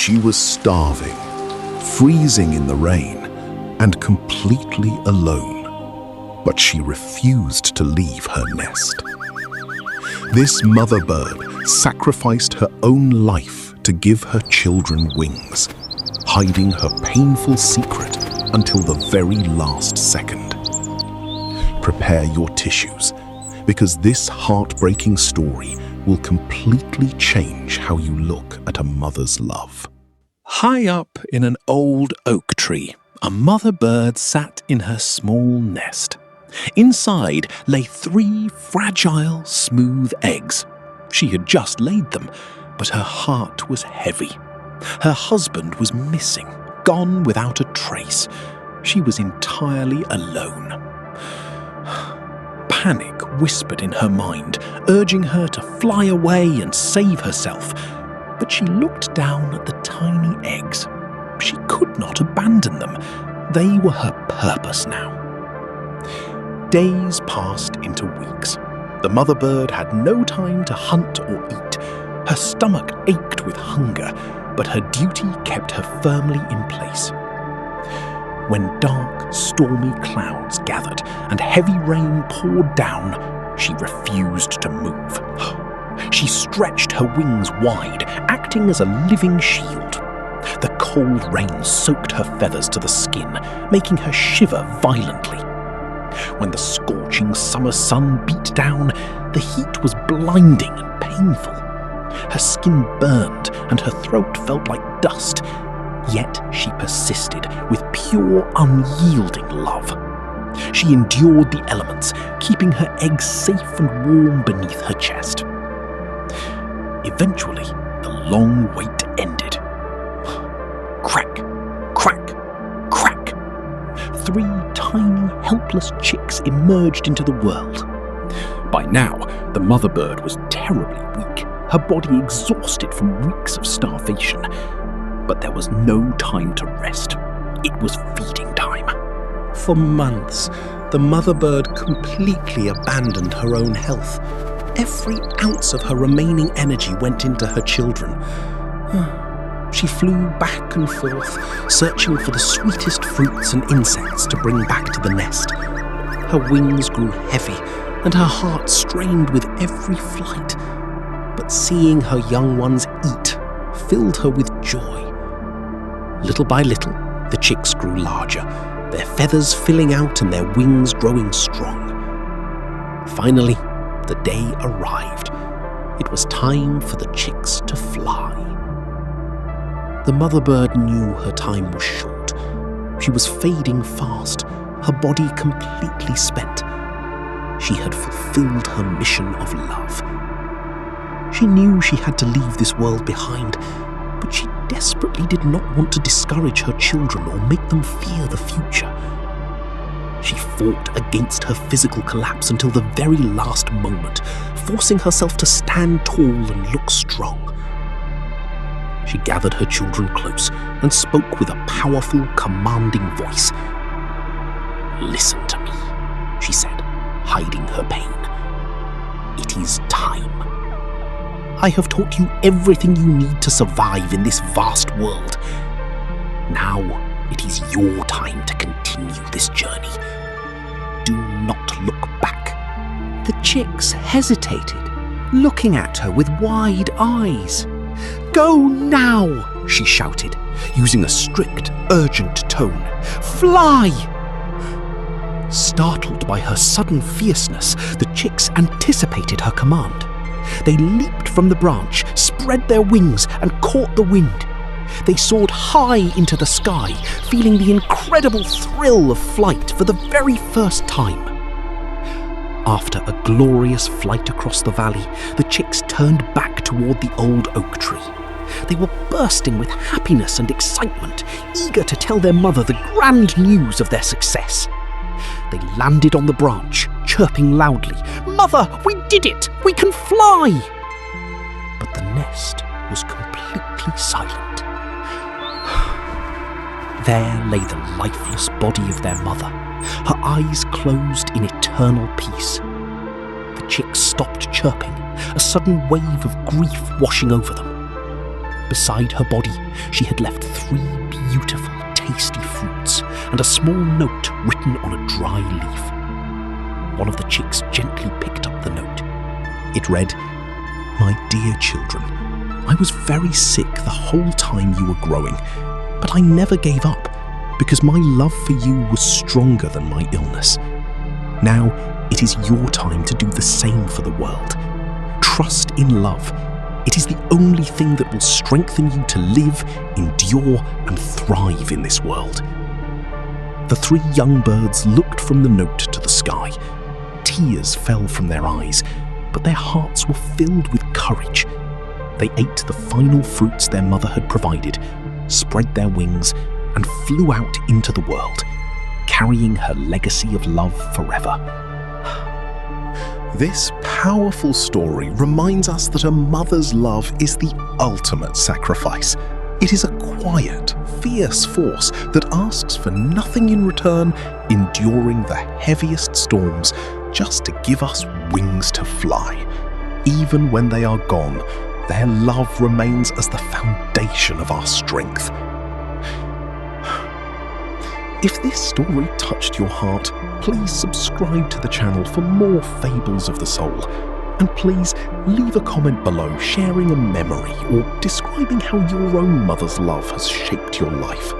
She was starving, freezing in the rain, and completely alone. But she refused to leave her nest. This mother bird sacrificed her own life to give her children wings, hiding her painful secret until the very last second. Prepare your tissues, because this heartbreaking story will completely change how you look at a mother's love. High up in an old oak tree, a mother bird sat in her small nest. Inside lay 3 fragile, smooth eggs. She had just laid them, but her heart was heavy. Her husband was missing, gone without a trace. She was entirely alone. Panic whispered in her mind, urging her to fly away and save herself. But she looked down at the tiny eggs. She could not abandon them. They were her purpose now. Days passed into weeks. The mother bird had no time to hunt or eat. Her stomach ached with hunger, but her duty kept her firmly in place. When dark, stormy clouds gathered and heavy rain poured down, she refused to move. She stretched her wings wide, acting as a living shield. The cold rain soaked her feathers to the skin, making her shiver violently. When the scorching summer sun beat down, the heat was blinding and painful. Her skin burned and her throat felt like dust. Yet she persisted with pure, unyielding love. She endured the elements, keeping her eggs safe and warm beneath her chest. Eventually, the long wait ended. Crack, crack, crack. 3 tiny, helpless chicks emerged into the world. By now, the mother bird was terribly weak, her body exhausted from weeks of starvation. But there was no time to rest. It was feeding time. For months, the mother bird completely abandoned her own health. Every ounce of her remaining energy went into her children. She flew back and forth, searching for the sweetest fruits and insects to bring back to the nest. Her wings grew heavy, and her heart strained with every flight. But seeing her young ones eat filled her with joy. Little by little, the chicks grew larger, their feathers filling out and their wings growing strong. Finally, the day arrived. It was time for the chicks to fly. The mother bird knew her time was short. She was fading fast, her body completely spent. She had fulfilled her mission of love. She knew she had to leave this world behind, but she desperately did not want to discourage her children or make them fear the future. She fought against her physical collapse until the very last moment, forcing herself to stand tall and look strong. She gathered her children close and spoke with a powerful, commanding voice. "Listen to me," she said, hiding her pain. "It is time. I have taught you everything you need to survive in this vast world. Now it is your time to continue this journey. Do not look back." The chicks hesitated, looking at her with wide eyes. "Go now," she shouted, using a strict, urgent tone. "Fly!" Startled by her sudden fierceness, the chicks anticipated her command. They leaped from the branch, spread their wings, and caught the wind. They soared high into the sky, feeling the incredible thrill of flight for the very first time. After a glorious flight across the valley, the chicks turned back toward the old oak tree. They were bursting with happiness and excitement, eager to tell their mother the grand news of their success. They landed on the branch, chirping loudly, "Mother, we did it! We can fly!" But the nest was completely silent. There lay the lifeless body of their mother, her eyes closed in eternal peace. The chicks stopped chirping, a sudden wave of grief washing over them. Beside her body, she had left 3 beautiful, tasty fruits and a small note written on a dry leaf. One of the chicks gently picked up the note. It read, "My dear children, I was very sick the whole time you were growing, but I never gave up because my love for you was stronger than my illness. Now it is your time to do the same for the world. Trust in love. It is the only thing that will strengthen you to live, endure, and thrive in this world." The 3 young birds looked from the note to the sky. Tears fell from their eyes, but their hearts were filled with courage. They ate the final fruits their mother had provided, spread their wings, and flew out into the world, carrying her legacy of love forever. This powerful story reminds us that a mother's love is the ultimate sacrifice. It is a quiet, fierce force that asks for nothing in return, enduring the heaviest storms just to give us wings to fly. Even when they are gone, their love remains as the foundation of our strength. If this story touched your heart, please subscribe to the channel for more fables of the soul. And please leave a comment below sharing a memory or describing how your own mother's love has shaped your life.